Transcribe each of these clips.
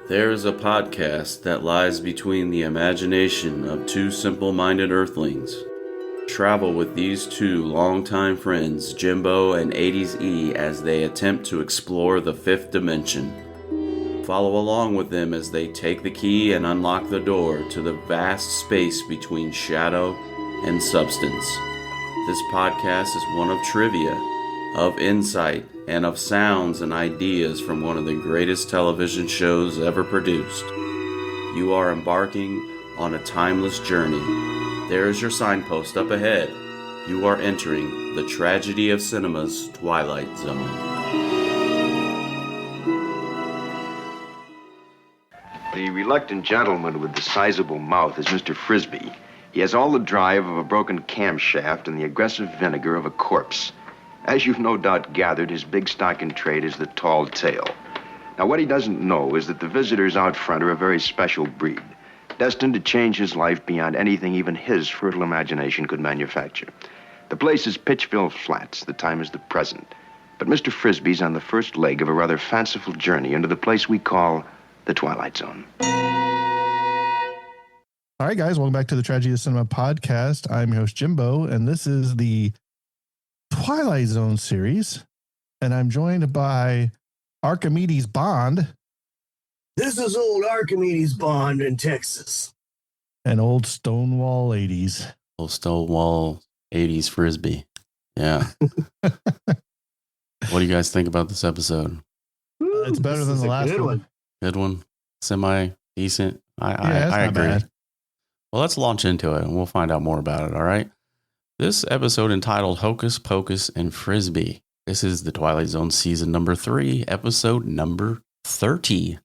There is a podcast that lies between the imagination of two simple-minded earthlings. Travel with these two longtime friends, Jimbo and 80s E, as they attempt to explore the fifth dimension. Follow along with them as they take the key and unlock the door to the vast space between shadow and substance. This podcast is one of trivia, of insight, and of sounds and ideas from one of the greatest television shows ever produced. You are embarking on a timeless journey. There is your signpost up ahead. You are entering the tragedy of cinema's Twilight Zone. The reluctant gentleman with the sizable mouth is Mr. Frisbee. He has all the drive of a broken camshaft and the aggressive vinegar of a corpse. As you've no doubt gathered, his big stock in trade is the tall tale. Now, what he doesn't know is that the visitors out front are a very special breed, destined to change his life beyond anything even his fertile imagination could manufacture. The place is Pitchville Flats. The time is the present. But Mr. Frisbee's on the first leg of a rather fanciful journey into the place we call the Twilight Zone. All right, guys, welcome back to the Tragedy of Cinema podcast. I'm your host, Jimbo, and this is the Twilight Zone series, and I'm joined by Archimedes Bond. This is old Archimedes Bond in Texas. And old Stonewall 80s. Old Stonewall 80s Frisbee. Yeah. What do you guys think about this episode? It's better than the last one. Good one. Semi-decent. I agree. Bad. Well, let's launch into it, and we'll find out more about it, all right? This episode entitled Hocus, Pocus, and Frisbee. This is the Twilight Zone season number 3, episode number 30.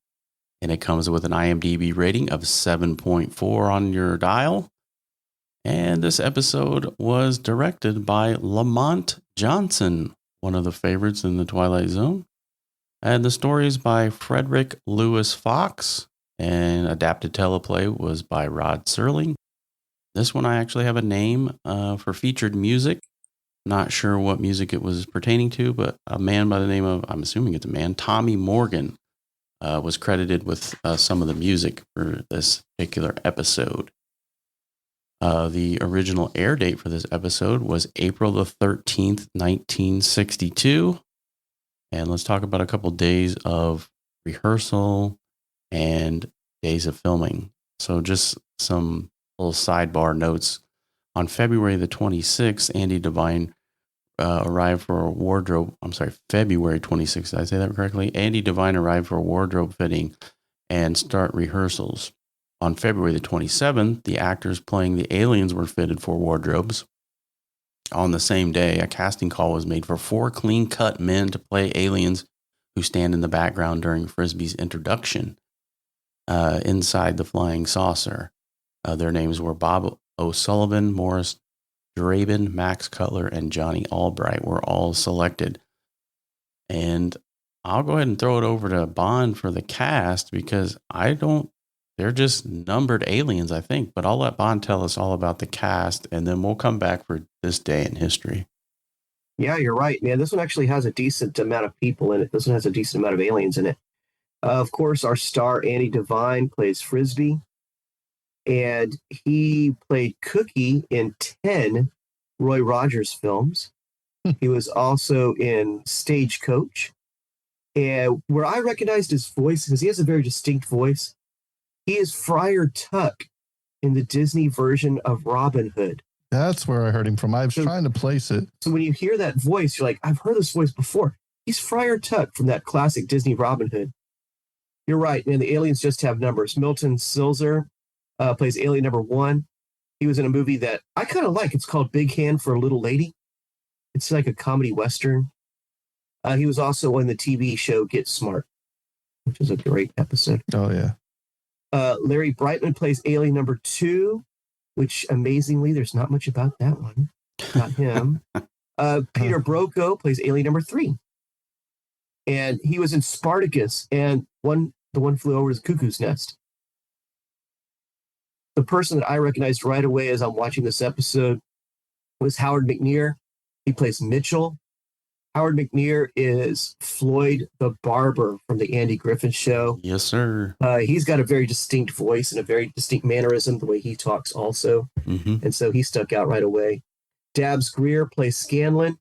And it comes with an IMDb rating of 7.4 on your dial. And this episode was directed by Lamont Johnson, one of the favorites in the Twilight Zone. And the story is by Frederick Lewis Fox. And adapted teleplay was by Rod Serling. This one I actually have a name for featured music. Not sure what music it was pertaining to, but a man by the name of, I'm assuming it's a man, Tommy Morgan, was credited with some of the music for this particular episode. The original air date for this episode was April the 13th, 1962. And let's talk about a couple days of rehearsal and days of filming. So just some little sidebar notes. On February the 26th, Andy Devine arrived for a wardrobe. I'm sorry, February 26th. Did I say that correctly? Andy Devine arrived for a wardrobe fitting and start rehearsals. On February the 27th, the actors playing the aliens were fitted for wardrobes. On the same day, a casting call was made for 4 clean-cut men to play aliens who stand in the background during Frisbee's introduction inside the flying saucer. Their names were Bob O'Sullivan, Morris Draben, Max Cutler, and Johnny Albright were all selected. And I'll go ahead and throw it over to Bond for the cast because they're just numbered aliens, I think. But I'll let Bond tell us all about the cast, and then we'll come back for this day in history. Yeah, you're right, man. This one actually has a decent amount of people in it. This one has a decent amount of aliens in it. Of course, our star, Andy Devine, plays Frisbee. And he played Cookie in 10 Roy Rogers films. He was also in Stagecoach. And where I recognized his voice, because he has a very distinct voice, he is Friar Tuck in the Disney version of Robin Hood. That's where I heard him from. I was trying to place it. So when you hear that voice, you're like, I've heard this voice before. He's Friar Tuck from that classic Disney Robin Hood. You're right, man. The aliens just have numbers. Milton Silzer plays alien number 1. He was in a movie that I kind of like. It's called Big Hand for a Little Lady. It's like a comedy Western. He was also on the TV show Get Smart, which is a great episode. Oh, yeah. Larry Brightman plays alien number 2, which amazingly, there's not much about that one. Not him. Peter Broco plays alien number 3. And he was in Spartacus and the one flew over the cuckoo's nest. The person that I recognized right away as I'm watching this episode was Howard McNear. He plays Mitchell. Howard McNear is Floyd the Barber from the Andy Griffith Show. Yes, sir. He's got a very distinct voice and a very distinct mannerism, the way he talks also. Mm-hmm. And so he stuck out right away. Dabbs Greer plays Scanlon.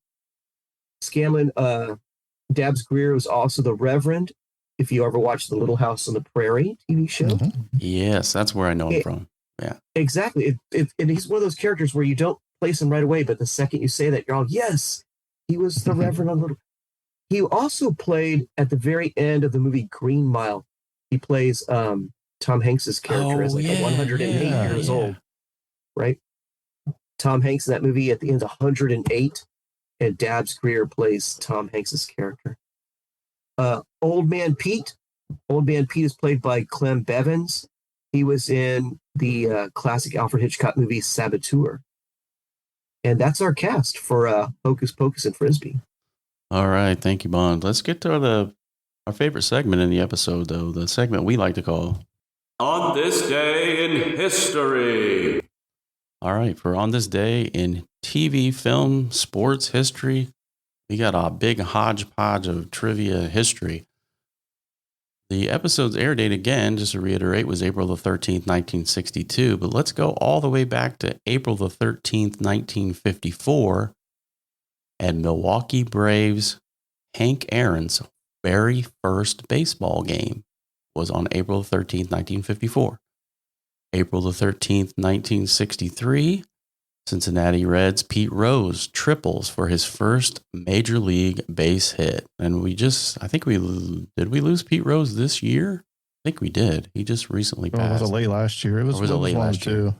Dabbs Greer was also the Reverend, if you ever watched the Little House on the Prairie TV show. Mm-hmm. Yes, that's where I know him from. Yeah. Exactly. And he's one of those characters where you don't place him right away, but the second you say that, you're all, yes, he was the Reverend on Little. He also played at the very end of the movie Green Mile. He plays Tom Hanks's character as like a 108 years old, right? Tom Hanks in that movie at the end is 108, and Dabbs Greer plays Tom Hanks's character. Old Man Pete is played by Clem Bevins. He was in the classic Alfred Hitchcock movie Saboteur. And that's our cast for Hocus Pocus and Frisbee. All right. Thank you, Bond. Let's get to our favorite segment in the episode, though, the segment we like to call On This Day in History. All right. For On This Day in TV, film, sports, history, we got a big hodgepodge of trivia history. The episode's air date, again, just to reiterate, was April the 13th, 1962. But let's go all the way back to April the 13th, 1954. And Milwaukee Braves Hank Aaron's very first baseball game was on April 13th, 1954. April the 13th, 1963. Cincinnati Reds Pete Rose triples for his first major league base hit. And did we lose Pete Rose this year? I think we did. He just recently passed. Was it late last year? It was late last year too.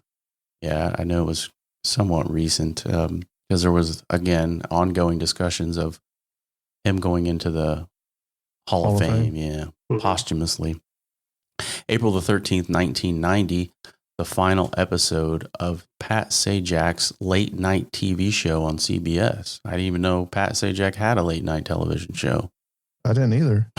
Yeah, I know it was somewhat recent because there was, again, ongoing discussions of him going into the Hall of Fame. Yeah, posthumously. April the 13th, 1990. The final episode of Pat Sajak's late night TV show on CBS. I didn't even know Pat Sajak had a late night television show. I didn't either.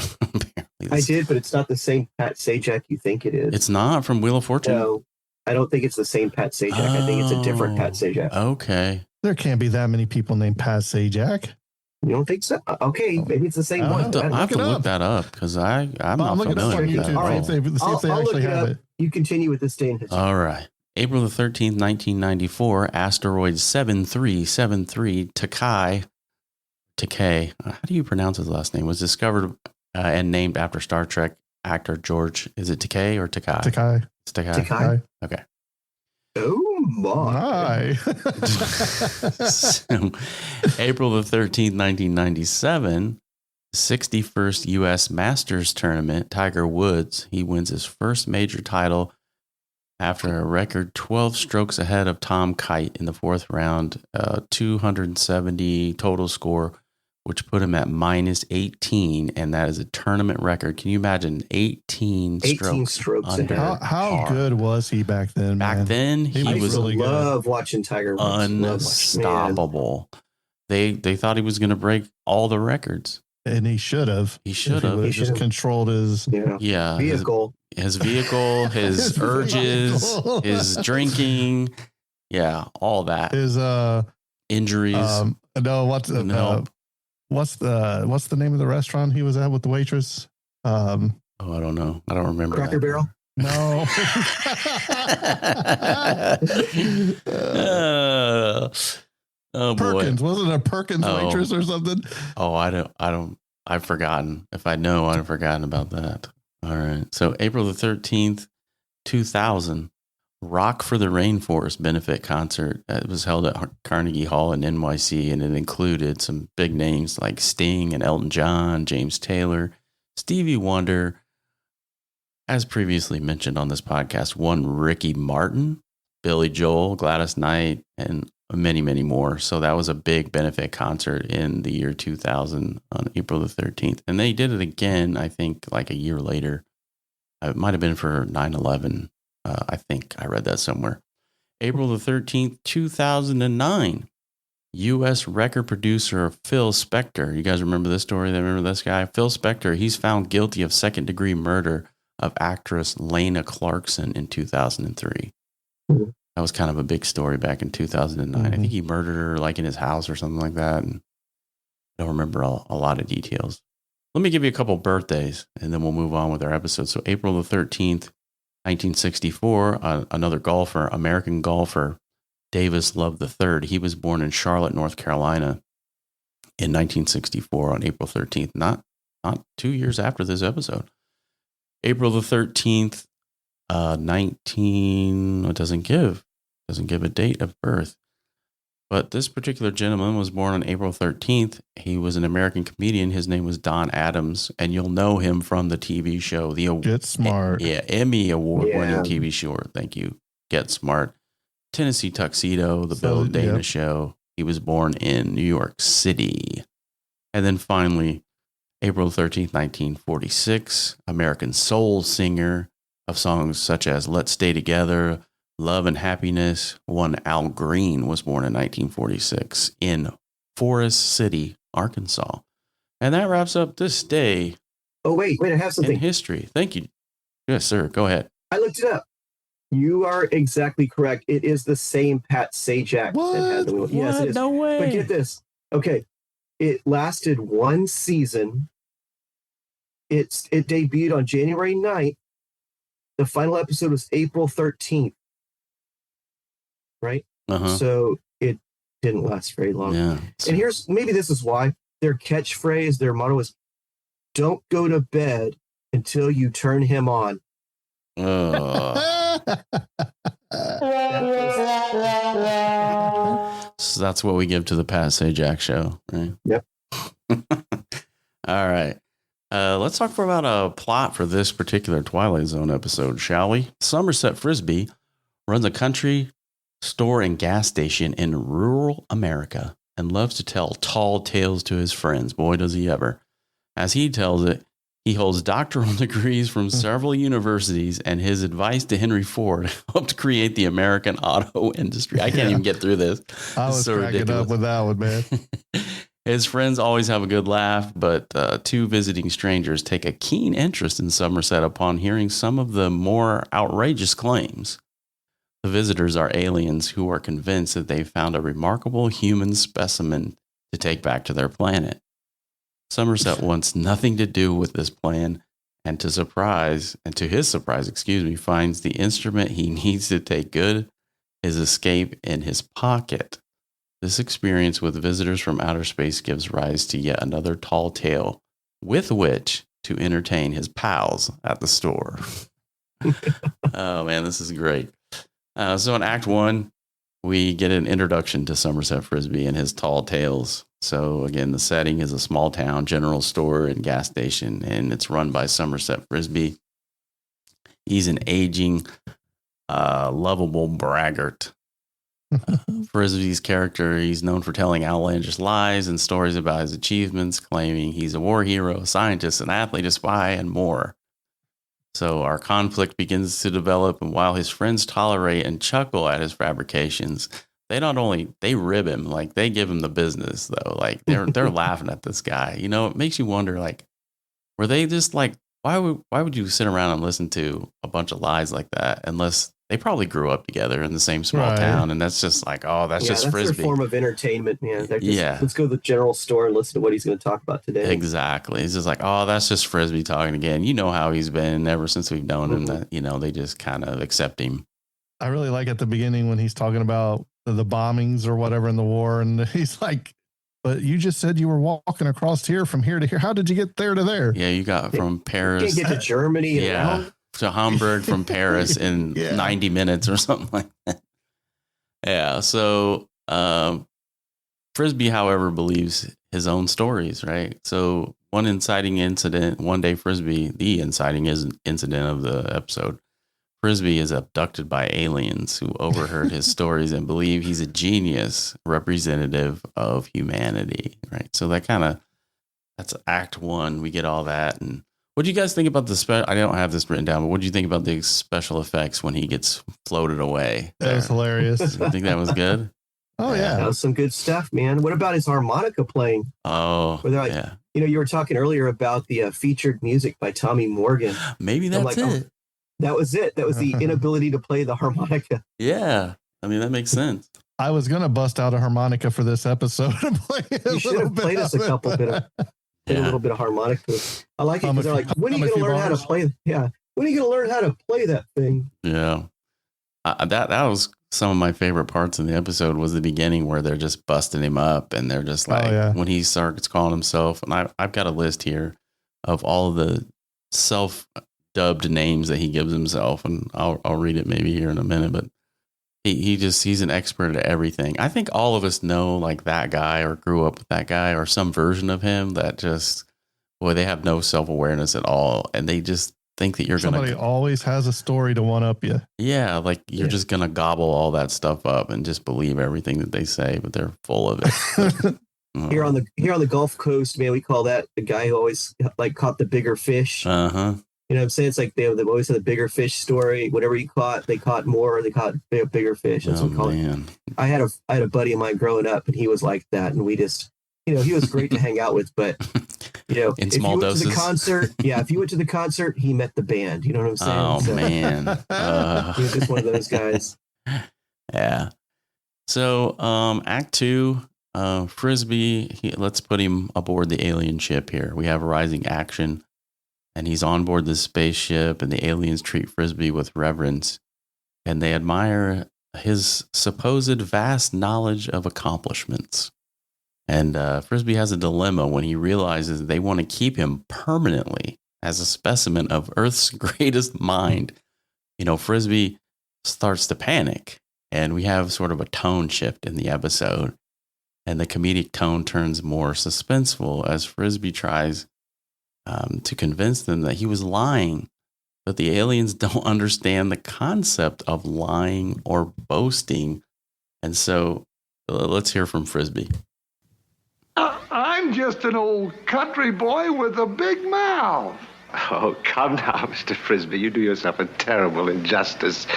I did, but it's not the same Pat Sajak you think it is. It's not from Wheel of Fortune? No, I don't think it's the same Pat Sajak. I think it's a different Pat Sajak. Okay. There can't be that many people named Pat Sajak. You don't think so? Okay, maybe it's the same one. I have to look that up because I'm not familiar with that. All right, see if they actually have it. You continue with this day in history. All right. April the 13th, 1994, asteroid 7373 Takei, how do you pronounce his last name, was discovered and named after Star Trek actor George. Is it Takei or Takai? Takai. It's Takai. Okay. Oh, my. So, April the 13th, 1997, 61st U.S. Masters Tournament, Tiger Woods, he wins his first major title after a record 12 strokes ahead of Tom Kite in the fourth round, 270 total score, which put him at minus 18, and that is a tournament record. Can you imagine 18 strokes under how good was he back then? Back then, he was really good. Love watching Tiger Woods. Unstoppable. They thought he was going to break all the records. And he should have. He should have. He just controlled his vehicle. His vehicle, his urges, his drinking. Yeah, all that. His injuries. What's the name of the restaurant he was at with the waitress? I don't know. I don't remember. Cracker Barrel? No. Oh boy. Perkins. Wasn't it a Perkins waitress or something? Oh, I've forgotten. If I know, I've forgotten about that. All right. So April the 13th, 2000, Rock for the Rainforest benefit concert. It was held at Carnegie Hall in NYC, and it included some big names like Sting and Elton John, James Taylor, Stevie Wonder. As previously mentioned on this podcast, one Ricky Martin, Billy Joel, Gladys Knight, and many, many more. So that was a big benefit concert in the year 2000 on April the 13th. And they did it again, I think, like a year later. It might have been for 9/11. I think I read that somewhere. April the 13th, 2009. U.S. record producer Phil Spector. You guys remember this story? Remember this guy? Phil Spector, he's found guilty of second-degree murder of actress Lena Clarkson in 2003. That was kind of a big story back in 2009. I think he murdered her like in his house or something like that. And I don't remember a lot of details. Let me give you a couple birthdays, and then we'll move on with our episode. So April the 13th, 1964, another golfer, American golfer, Davis Love III. He was born in Charlotte, North Carolina in 1964 on April 13th, not 2 years after this episode. April the 13th, it doesn't give a date of birth. But this particular gentleman was born on April 13th. He was an American comedian. His name was Don Adams, and you'll know him from the TV show, Get Smart. Emmy award-winning TV show. Thank you, Get Smart. Tennessee Tuxedo, the Bill Dana Show. He was born in New York City. And then finally, April 13th, 1946, American soul singer of songs such as Let's Stay Together, Love and Happiness. One Al Green was born in 1946 in Forest City, Arkansas. And that wraps up this day. Oh, wait, I have something. In history. Thank you. Yes, sir. Go ahead. I looked it up. You are exactly correct. It is the same Pat Sajak. What? That had the Yes, it is. No way. But get this. Okay. It lasted one season. It debuted on January 9th. The final episode was April 13th. Right? Uh-huh. So it didn't last very long. Yeah. And maybe this is why their catchphrase, their motto is, "Don't go to bed until you turn him on." So that's what we give to the Pat Sajak show, right? Yep. All right. Let's talk about a plot for this particular Twilight Zone episode, shall we? Somerset Frisbee runs a country store and gas station in rural America and loves to tell tall tales to his friends. Boy, does he ever. As he tells it, he holds doctoral degrees from several universities, and his advice to Henry Ford helped create the American auto industry. I can't even get through this. I was so cracking ridiculous. up with that one, man. His friends always have a good laugh, but two visiting strangers take a keen interest in Somerset upon hearing some of the more outrageous claims. The visitors are aliens who are convinced that they found a remarkable human specimen to take back to their planet. Somerset wants nothing to do with this plan, and to his surprise, finds the instrument he needs to take good his escape in his pocket. This experience with visitors from outer space gives rise to yet another tall tale with which to entertain his pals at the store. Oh man, this is great. So in Act 1, we get an introduction to Somerset Frisbee and his tall tales. So again, the setting is a small town general store and gas station, and it's run by Somerset Frisbee. He's an aging, lovable braggart. Frisbee's character, he's known for telling outlandish lies and stories about his achievements, claiming he's a war hero, a scientist, an athlete, a spy, and more. So our conflict begins to develop, and while his friends tolerate and chuckle at his fabrications, they rib him, like they give him the business though. Like they're laughing at this guy. You know, it makes you wonder, like, were they just like, why would you sit around and listen to a bunch of lies like that unless they probably grew up together in the same small town, and that's just like, oh, that's just Frisbee. Their form of entertainment, man. Yeah. Let's go to the general store and listen to what he's going to talk about today. Exactly. It's just like, oh, that's just Frisbee talking again. You know how he's been ever since we've known him. That, you know, they just kind of accept him. I really like at the beginning when he's talking about the bombings or whatever in the war, and he's like, "But you just said you were walking across here from here to here. How did you get there to there?" Yeah, you got from Paris. You can't get to Germany. Yeah. To Hamburg from Paris in 90 minutes or something like that. Yeah. So Frisbee, however, believes his own stories, right? So one day Frisbee, the inciting incident of the episode, Frisbee is abducted by aliens who overheard his stories and believe he's a genius representative of humanity, right? So that's Act 1. We get all that. And what do you guys think about the I don't have this written down, but what do you think about the special effects when he gets floated away? That was hilarious. You think that was good? Oh yeah. That was some good stuff, man. What about his harmonica playing? Oh, yeah. You know, you were talking earlier about the featured music by Tommy Morgan. Maybe that's it. That was it. That was the inability to play the harmonica. Yeah. I mean, that makes sense. I was gonna bust out a harmonica for this episode and play You should have played us a couple bit of a little bit of harmonica. I like it because they're like, when are you going to learn how to play? Yeah, when are you going to learn how to play that thing? Yeah, that was some of my favorite parts in the episode. Was the beginning where they're just busting him up, and they're just like when he starts calling himself. And I've got a list here of all the self-dubbed names that he gives himself, and I'll read it maybe here in a minute, but. He's an expert at everything. I think all of us know like that guy or grew up with that guy or some version of him that just, boy, they have no self-awareness at all. And they just think that somebody always has a story to one up you. Yeah. Like you're just going to gobble all that stuff up and just believe everything that they say, but they're full of it. Here on the Gulf Coast, man, we call that the guy who always like caught the bigger fish. Uh-huh. You know what I'm saying? It's like they've always had the bigger fish story. Whatever you caught, they caught more. They caught bigger fish. That's what we call it. I had a buddy of mine growing up, and he was like that. And we just, he was great to hang out with. But in small doses. To the concert, if you went to the concert, he met the band. You know what I'm saying? Oh man, he was just one of those guys. Yeah. So, Act 2, Frisbee. Let's put him aboard the alien ship here. We have rising action. And he's on board the spaceship, and the aliens treat Frisbee with reverence, and they admire his supposed vast knowledge of accomplishments. And Frisbee has a dilemma when he realizes they want to keep him permanently as a specimen of Earth's greatest mind. Frisbee starts to panic, and we have sort of a tone shift in the episode, and the comedic tone turns more suspenseful as Frisbee tries to convince them that he was lying, but the aliens don't understand the concept of lying or boasting. And so let's hear from Frisbee. I'm just an old country boy with a big mouth. Oh, come now, Mr. Frisbee. You do yourself a terrible injustice.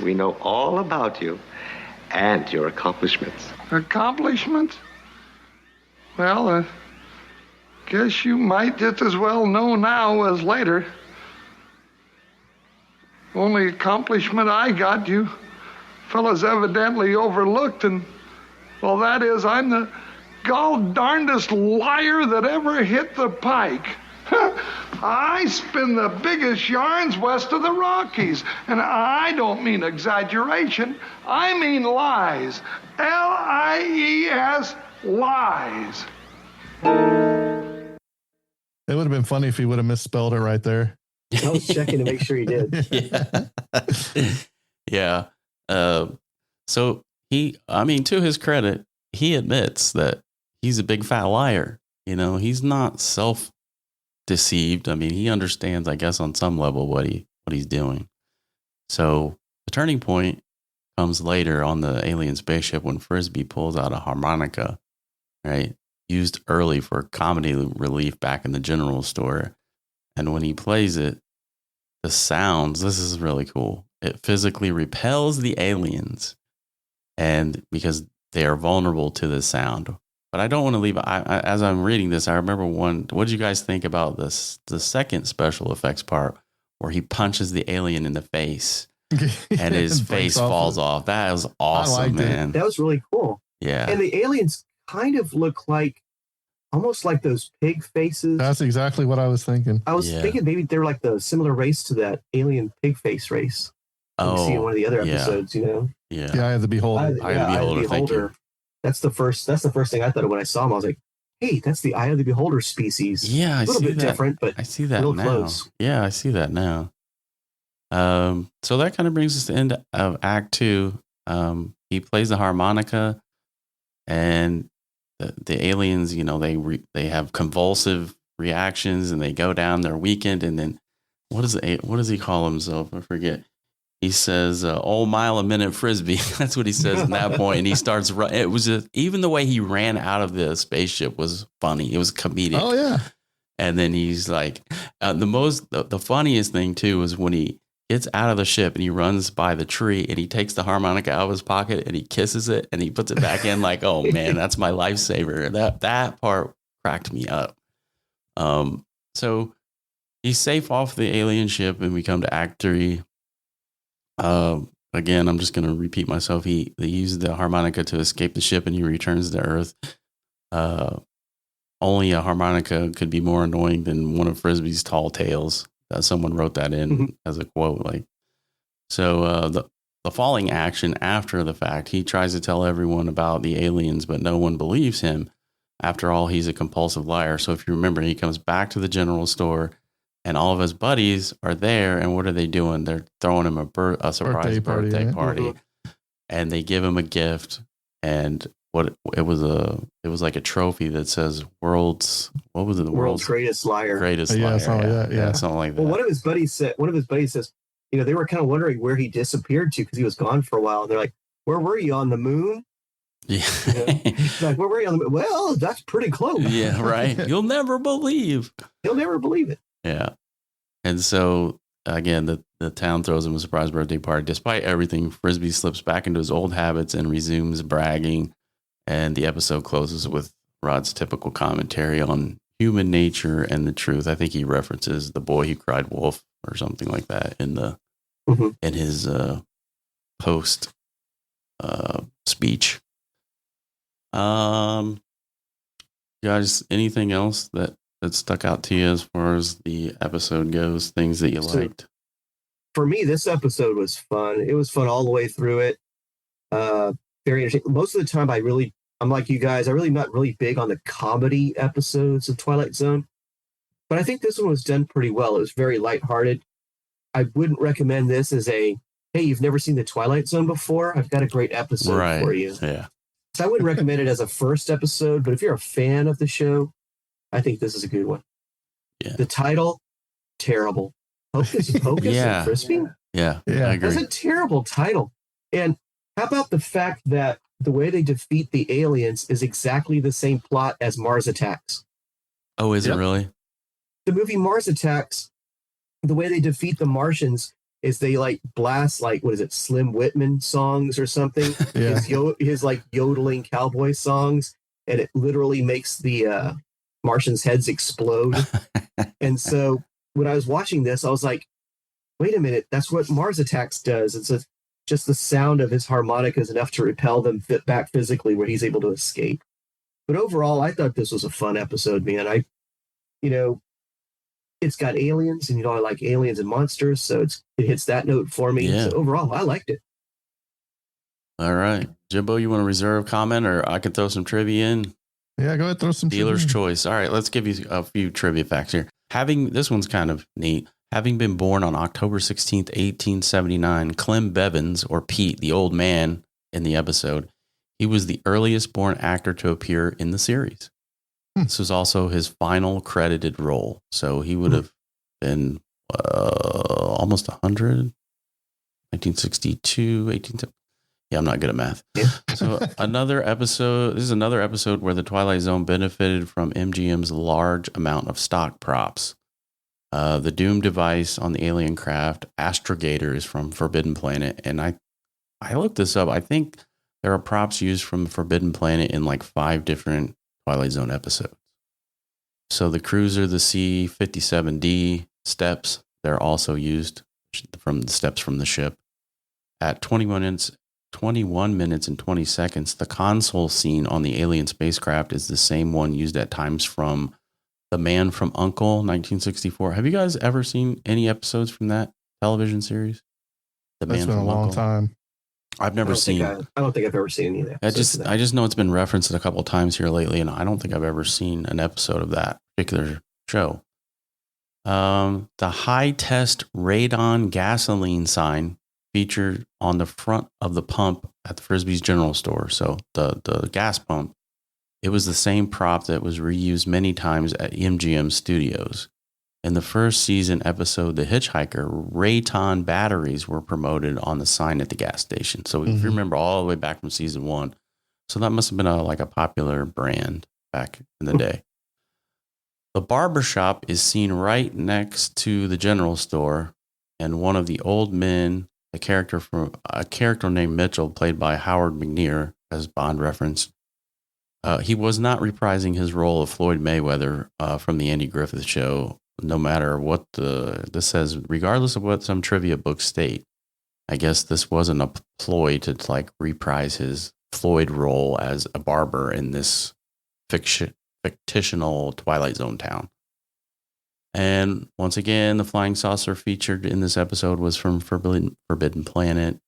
We know all about you and your accomplishments. Accomplishments? Well, guess you might just as well know now as later. Only accomplishment I got, you fellas evidently overlooked, and, well, that is I'm the gall-darndest liar that ever hit the pike. I spin the biggest yarns west of the Rockies, and I don't mean exaggeration. I mean lies. Lies. Lies. It would have been funny if he would have misspelled it right there. I was checking to make sure he did. Yeah. So to his credit, he admits that he's a big fat liar. He's not self-deceived. He understands, I guess, on some level what he's doing. So the turning point comes later on the alien spaceship when Frisbee pulls out a harmonica, right? Used early for comedy relief back in the general store. And when he plays it, the sounds, this is really cool. It physically repels the aliens, and because they are vulnerable to the sound. But I don't want to leave. As I'm reading this, I remember one. What did you guys think about this? The second special effects part where he punches the alien in the face and his face falls off. That was awesome, man. That was really cool. Yeah. And the aliens kind of look like almost like those pig faces. That's exactly what I was thinking. I was thinking maybe they're like the similar race to that alien pig face race. You see in one of the other episodes, Yeah. The Eye of the Beholder. Eye of the Beholder. Thank you. That's the first thing I thought of when I saw him. I was like, hey, that's the Eye of the Beholder species. Yeah, a little bit different, but I see that real now. Close. Yeah, I see that now. So that kind of brings us to the end of Act 2. He plays the harmonica, and the aliens, they have convulsive reactions, and they go down, they're weakened, and then what does he call himself? I forget. He says, mile a minute Frisbee. That's what he says at that point. And he starts running. It was even the way he ran out of the spaceship was funny. It was comedic. Oh, yeah. And then he's like, the funniest thing too is when he gets out of the ship and he runs by the tree and he takes the harmonica out of his pocket and he kisses it and he puts it back in like, oh man, that's my lifesaver. That part cracked me up. So he's safe off the alien ship and we come to Act 3. again, I'm just going to repeat myself. They used the harmonica to escape the ship and he returns to Earth. Only a harmonica could be more annoying than one of Frisbee's tall tales. Someone wrote that in as a quote. So the falling action after the fact, he tries to tell everyone about the aliens, but no one believes him. After all, he's a compulsive liar. So if you remember, he comes back to the general store and all of his buddies are there. And what are they doing? They're throwing him a surprise birthday party. And they give him a gift. And it was like a trophy that says world's greatest liar. Greatest liar. Something like that. Something like that. Well, one of his buddies says, they were kind of wondering where he disappeared to because he was gone for a while. And they're like, where were you, on the moon? Yeah. Like, where were you on the moon? Well, that's pretty close. Yeah, right. You'll never believe. You'll never believe it. Yeah. And so, again, the town throws him a surprise birthday party. Despite everything, Frisbee slips back into his old habits and resumes bragging. And the episode closes with Rod's typical commentary on human nature and the truth. I think he references the boy who cried wolf or something like that in his post speech. Guys, anything else that stuck out to you as far as the episode goes? Things that you liked? For me, this episode was fun. It was fun all the way through it. Very interesting. Most of the time, I'm like you guys. I'm really not really big on the comedy episodes of Twilight Zone, but I think this one was done pretty well. It was very lighthearted. I wouldn't recommend this as hey, you've never seen the Twilight Zone before? I've got a great episode for you. Yeah. So I wouldn't recommend it as a first episode, but if you're a fan of the show, I think this is a good one. Yeah. The title, terrible. Hocus Pocus and Frisbee? Yeah, I agree. That's a terrible title. And how about the fact that the way they defeat the aliens is exactly the same plot as Mars Attacks? Oh, is it really? The movie Mars Attacks, the way they defeat the Martians is they blast Slim Whitman songs or something. His yodeling cowboy songs, and it literally makes the Martians' heads explode. And so when I was watching this, I was like, wait a minute, that's what Mars Attacks does. It's just the sound of his harmonica is enough to repel them back physically where he's able to escape. But overall, I thought this was a fun episode, man. It's got aliens, and I like aliens and monsters, so it hits that note for me. Yeah. So overall, I liked it. All right. Jimbo, you want to reserve comment, or I can throw some trivia in? Yeah, go ahead, throw some Dealer's trivia. choice. All right, let's give you a few trivia facts here. This one's kind of neat. Having been born on October 16th, 1879, Clem Bevins, or Pete, the old man in the episode, he was the earliest born actor to appear in the series. This was also his final credited role. So he would have been almost 100, 1962, 18. Yeah, I'm not good at math. So this is another episode where the Twilight Zone benefited from MGM's large amount of stock props. The Doom device on the alien craft, Astrogator, is from Forbidden Planet. And I looked this up. I think there are props used from Forbidden Planet in 5 different Twilight Zone episodes. So the cruiser, the C-57D steps, they're also used from the steps from the ship. At 21 minutes and 20 seconds, the console scene on the alien spacecraft is the same one used at times from The Man from U.N.C.L.E. 1964. Have you guys ever seen any episodes from that television series? That's been a long time. I've never seen. I don't think I've ever seen any of that. I just know it's been referenced a couple of times here lately, and I don't think I've ever seen an episode of that particular show. The high test radon gasoline sign featured on the front of the pump at the Frisbee's general store. So the gas pump, it was the same prop that was reused many times at MGM Studios. In the first season episode, The Hitchhiker, Rayton batteries were promoted on the sign at the gas station. So if you remember all the way back from season 1, so that must have been a popular brand back in the day. The barbershop is seen right next to the general store, and one of the old men, a character named Mitchell, played by Howard McNear, as Bond referenced. He was not reprising his role of Floyd Mayweather from the Andy Griffith Show. No matter what this says, regardless of what some trivia books state, I guess this wasn't a ploy to like reprise his Floyd role as a barber in this fictional Twilight Zone town. And once again, the flying saucer featured in this episode was from Forbidden Planet.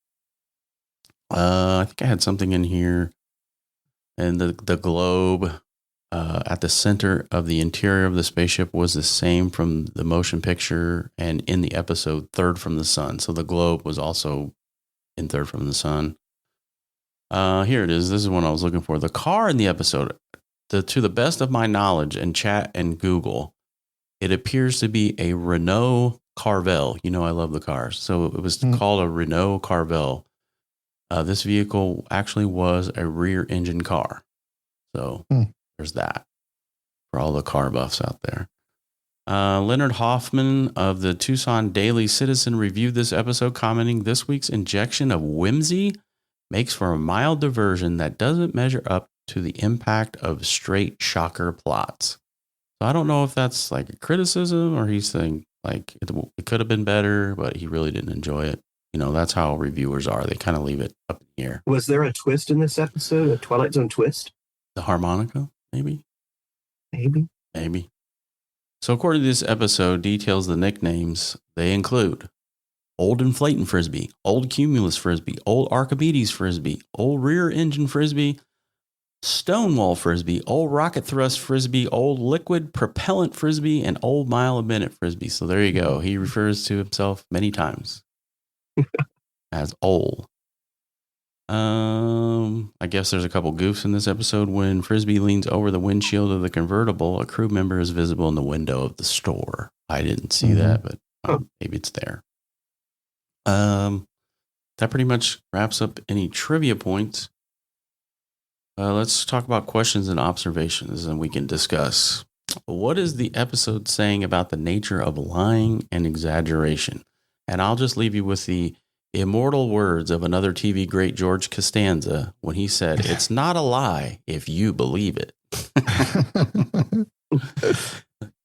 I think I had something in here. And the globe at the center of the interior of the spaceship was the same from the motion picture and in the episode Third from the Sun. So the globe was also in Third from the Sun. Here it is. This is one I was looking for. The car in the episode, to the best of my knowledge and chat and Google, it appears to be a Renault Carvel. You know, I love the cars. So it was called a Renault Carvel. This vehicle actually was a rear engine car. So there's that for all the car buffs out there. Leonard Hoffman of the Tucson Daily Citizen reviewed this episode, commenting, "This week's injection of whimsy makes for a mild diversion that doesn't measure up to the impact of straight shocker plots." So I don't know if that's like a criticism or he's saying like it could have been better, but he really didn't enjoy it. You know, that's how reviewers are. They kind of leave it up in the air. Was there a twist in this episode? A Twilight Zone twist? The harmonica, maybe? Maybe. So according to this episode, details the nicknames. They include Old Inflating Frisbee, Old Cumulus Frisbee, Old Archimedes Frisbee, Old Rear Engine Frisbee, Stonewall Frisbee, Old Rocket Thrust Frisbee, Old Liquid Propellant Frisbee, and Old Mile a Minute Frisbee. So there you go. He refers to himself many times as old. I guess there's a couple goofs in this episode. When Frisbee leans over the windshield of the convertible, a crew member is visible in the window of the store. I didn't see that, but maybe it's there. That pretty much wraps up any trivia points. Let's talk about questions and observations, and we can discuss. What is the episode saying about the nature of lying and exaggeration? And I'll just leave you with the immortal words of another TV great, George Costanza, when he said, "It's not a lie if you believe it."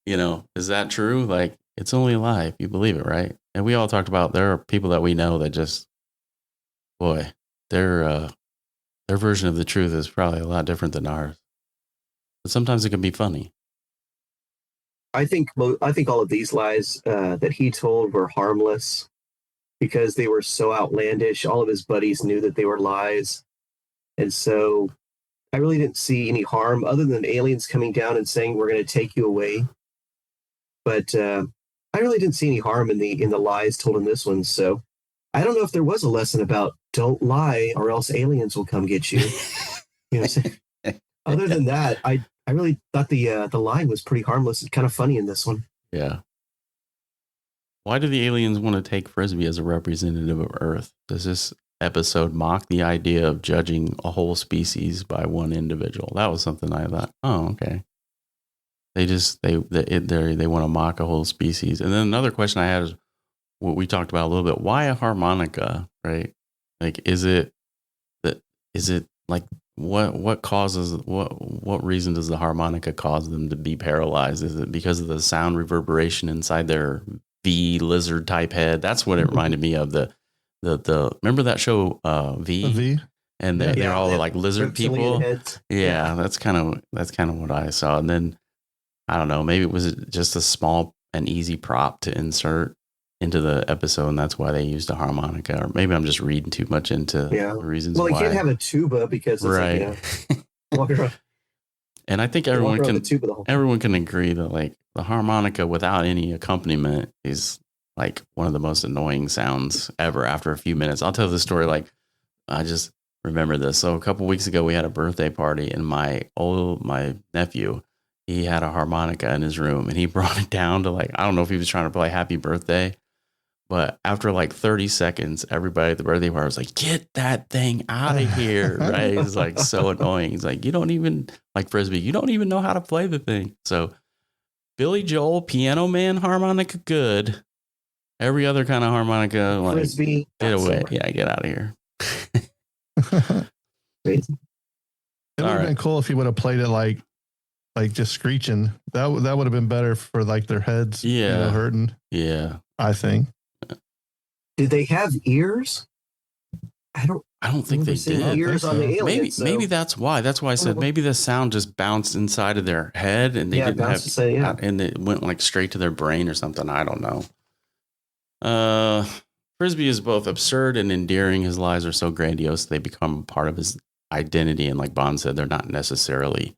You know, is that true? Like, it's only a lie if you believe it, right? And we all talked about there are people that we know that just, boy, their version of the truth is probably a lot different than ours. But sometimes it can be funny. I think all of these lies that he told were harmless because they were so outlandish. All of his buddies knew that they were lies. And so I really didn't see any harm other than aliens coming down and saying, "We're going to take you away." But I really didn't see any harm in the lies told in this one. So I don't know if there was a lesson about don't lie or else aliens will come get you. You know, other than that, I really thought the lying was pretty harmless and kind of funny in this one. Yeah. Why do the aliens want to take Frisbee as a representative of Earth? Does this episode mock the idea of judging a whole species by one individual? That was something I thought, oh, okay. They want to mock a whole species. And then another question I had is what we talked about a little bit. Why a harmonica, right? Like, is it like what causes what reason does the harmonica cause them to be paralyzed? Is it because of the sound reverberation inside their V lizard type head? That's what it reminded me of. The remember that show V? And they're all like lizard people. Yeah, that's kind of what I saw. And then I don't know, maybe it was just a small and easy prop to insert into the episode, and that's why they used a harmonica. Or maybe I'm just reading too much into the reasons why. Well, you can't have a tuba because it's right. Like, and I think everyone can agree that like the harmonica without any accompaniment is like one of the most annoying sounds ever after a few minutes. I'll tell the story. Like, I just remember this. So a couple weeks ago, we had a birthday party, and my nephew, he had a harmonica in his room, and he brought it down to like, I don't know if he was trying to play Happy Birthday, but after like 30 seconds, everybody at the birthday party was like, "Get that thing out of here." Right. It's like so annoying. He's like, you don't even know how to play the thing. So Billy Joel, Piano Man harmonica, good. Every other kind of harmonica, like, Frisbee, get away. Yeah, get out of here. It would have been cool if he would have played it like just screeching. That would have been better for like their heads, hurting. Yeah, I think. Did they have ears? I don't think they did. Ears on the aliens. Maybe that's why. That's why I said maybe the sound just bounced inside of their head and they didn't have and it went like straight to their brain or something. I don't know. Frisbee is both absurd and endearing. His lies are so grandiose they become part of his identity. And like Bond said, they're not necessarily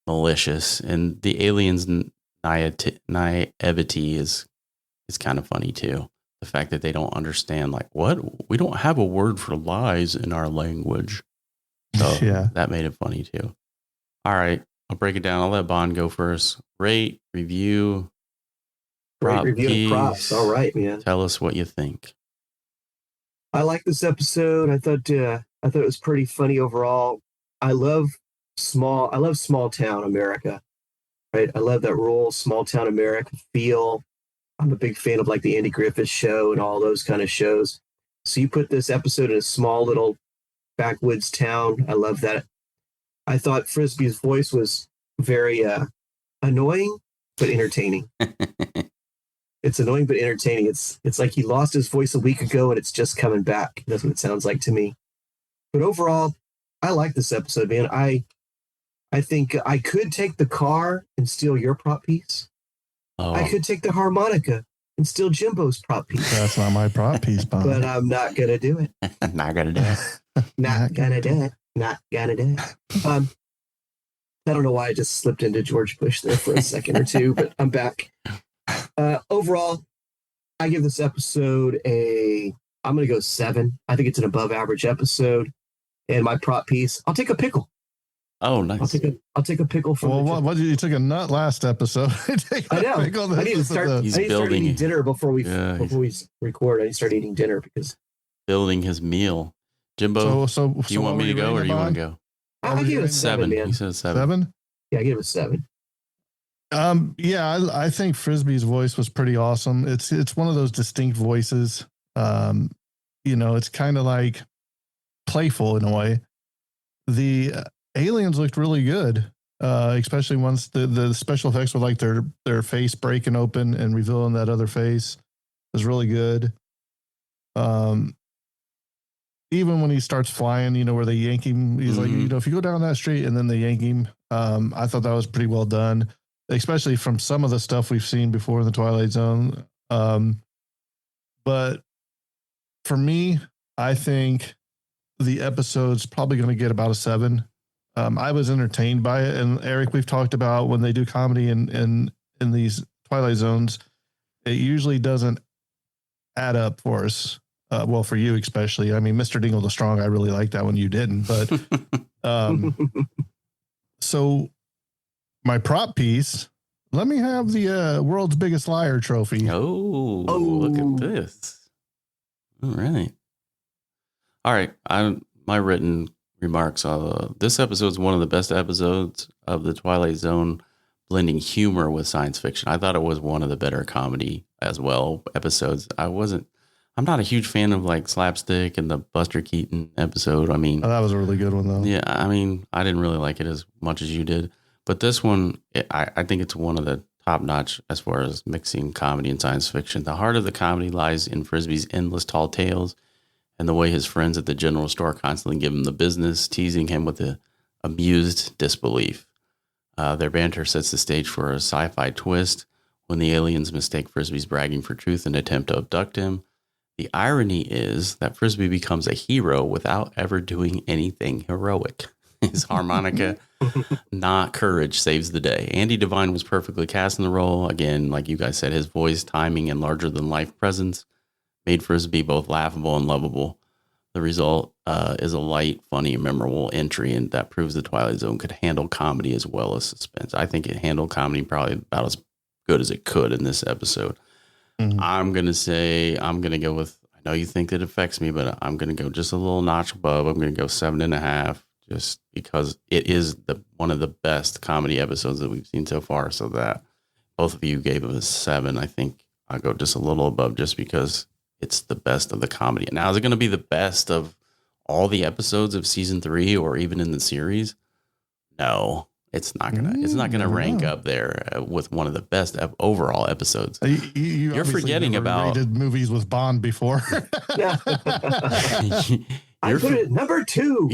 malicious. And the aliens' naivety is kind of funny too. The fact that they don't understand, like, what? We don't have a word for lies in our language. So that made it funny too. All right, I'll break it down. I'll let Bond go first. Rate, review, prop review, props. All right, man. Tell us what you think. I like this episode. I thought it was pretty funny overall. I love small town America. Right, I love that rural small town America feel. I'm a big fan of like the Andy Griffith Show and all those kind of shows. So you put this episode in a small little backwoods town. I love that. I thought Frisbee's voice was very annoying but entertaining. It's annoying but entertaining. It's like he lost his voice a week ago and it's just coming back. That's what it sounds like to me. But overall, I like this episode, man. I think I could take the car and steal your prop piece. Oh. I could take the harmonica and steal Jimbo's prop piece. That's not my prop piece, Bob. But I'm not going to do it. Not going to do it. Not going to do it. Not going to do it. I don't know why I just slipped into George Bush there for a second or two, but I'm back. Overall, I give this episode I'm going to go 7. I think it's an above average episode. And my prop piece, I'll take a pickle. Oh, nice. I'll take a pickle from. Well, what you took a nut last episode? I know. I need to start eating dinner before we record. I need to start eating dinner because building his meal. Jimbo, do you want me to go or do you want to go? I'll give it a 7. Man. He said 7. 7? Yeah, I give it a 7. Yeah, I think Frisbee's voice was pretty awesome. It's one of those distinct voices. It's kind of like playful in a way. The aliens looked really good, especially once the special effects with like their face breaking open and revealing that other face was really good. Even when he starts flying, where they yank him, he's like, if you go down that street and then they yank him, I thought that was pretty well done, especially from some of the stuff we've seen before in the Twilight Zone. But for me, I think the episode's probably going to get about a 7. I was entertained by it. And Eric, we've talked about when they do comedy in these Twilight Zones, it usually doesn't add up for us. Well, for you especially. I mean, Mr. Dingle the Strong, I really like that one. You didn't, but so my prop piece, let me have the world's biggest liar trophy. Oh, look at this. All right. My written remarks. This episode is one of the best episodes of the Twilight Zone, blending humor with science fiction. I thought it was one of the better comedy as well episodes. I'm not a huge fan of like slapstick and the Buster Keaton episode. I mean, that was a really good one though. Yeah. I mean, I didn't really like it as much as you did, but this one, I think it's one of the top notch as far as mixing comedy and science fiction. The heart of the comedy lies in Frisbee's endless tall tales and the way his friends at the general store constantly give him the business, teasing him with the amused disbelief. Their banter sets the stage for a sci-fi twist when the aliens mistake Frisbee's bragging for truth and attempt to abduct him. The irony is that Frisbee becomes a hero without ever doing anything heroic. His harmonica, not courage, saves the day. Andy Devine was perfectly cast in the role. Again, like you guys said, his voice, timing, and larger-than-life presence made Frisbee both laughable and lovable. The result is a light, funny, and memorable entry, and that proves the Twilight Zone could handle comedy as well as suspense. I think it handled comedy probably about as good as it could in this episode. Mm-hmm. I'm going to go with, I know you think it affects me, but I'm going to go just a little notch above. I'm going to go 7.5, just because it is one of the best comedy episodes that we've seen so far. So that both of you gave it a 7. I think I'll go just a little above just because it's the best of the comedy. Now, is it going to be the best of all the episodes of season 3 or even in the series? No, It's not gonna rank up there with one of the best overall episodes. You're forgetting never about rated movies with Bond before. I put it at number 2.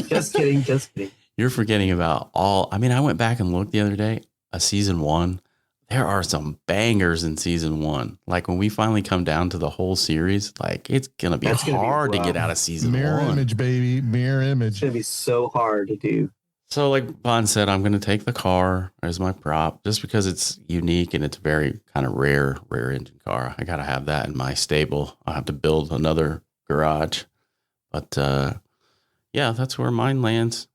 Just kidding. You're forgetting about all. I mean, I went back and looked the other day. Season 1. There are some bangers in season 1. Like when we finally come down to the whole series, like it's gonna be hard to get out of season 1. Mirror image, baby. Mirror image. It's gonna be so hard to do. So like Bond said, I'm going to take the car as my prop just because it's unique and it's very kind of rare engine car. I got to have that in my stable. I'll have to build another garage. But yeah, that's where mine lands.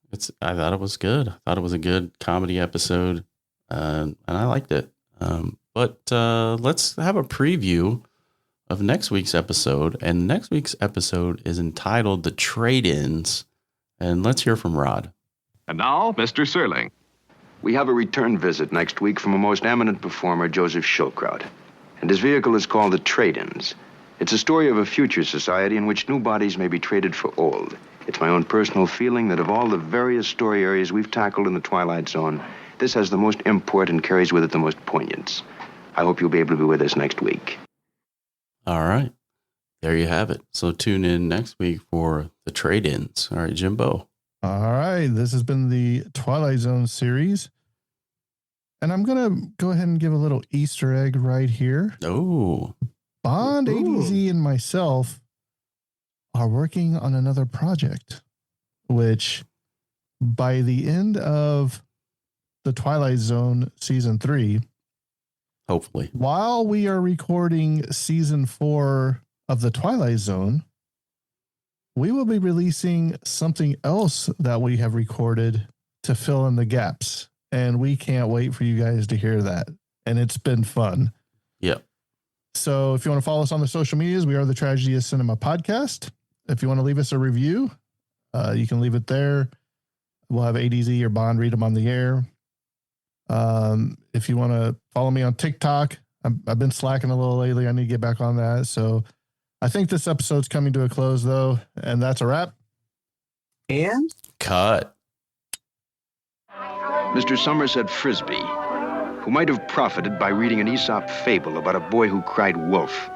I thought it was good. I thought it was a good comedy episode and I liked it. But let's have a preview of next week's episode. And next week's episode is entitled The Trade-Ins. And let's hear from Rod. And now, Mr. Serling. We have a return visit next week from a most eminent performer, Joseph Schildkraut. And his vehicle is called The Trade-Ins. It's a story of a future society in which new bodies may be traded for old. It's my own personal feeling that of all the various story areas we've tackled in the Twilight Zone, this has the most import and carries with it the most poignance. I hope you'll be able to be with us next week. All right. There you have it. So tune in next week for The Trade-Ins. All right, Jimbo. All right. This has been the Twilight Zone series. And I'm going to go ahead and give a little Easter egg right here. Oh. Bond, ADZ, and myself are working on another project, which by the end of the Twilight Zone season 3, hopefully, while we are recording season 4 of the Twilight Zone, we will be releasing something else that we have recorded to fill in the gaps. And we can't wait for you guys to hear that. And it's been fun. Yep. So if you want to follow us on the social medias, we are the Tragedy of Cinema podcast. If you want to leave us a review, you can leave it there. We'll have ADZ or Bond read them on the air. If you want to follow me on TikTok, I've been slacking a little lately. I need to get back on that. So I think this episode's coming to a close, though, and that's a wrap. And cut. Mr. Somerset Frisbee, who might have profited by reading an Aesop fable about a boy who cried wolf.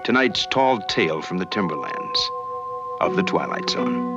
Tonight's tall tale from the timberlands of the Twilight Zone.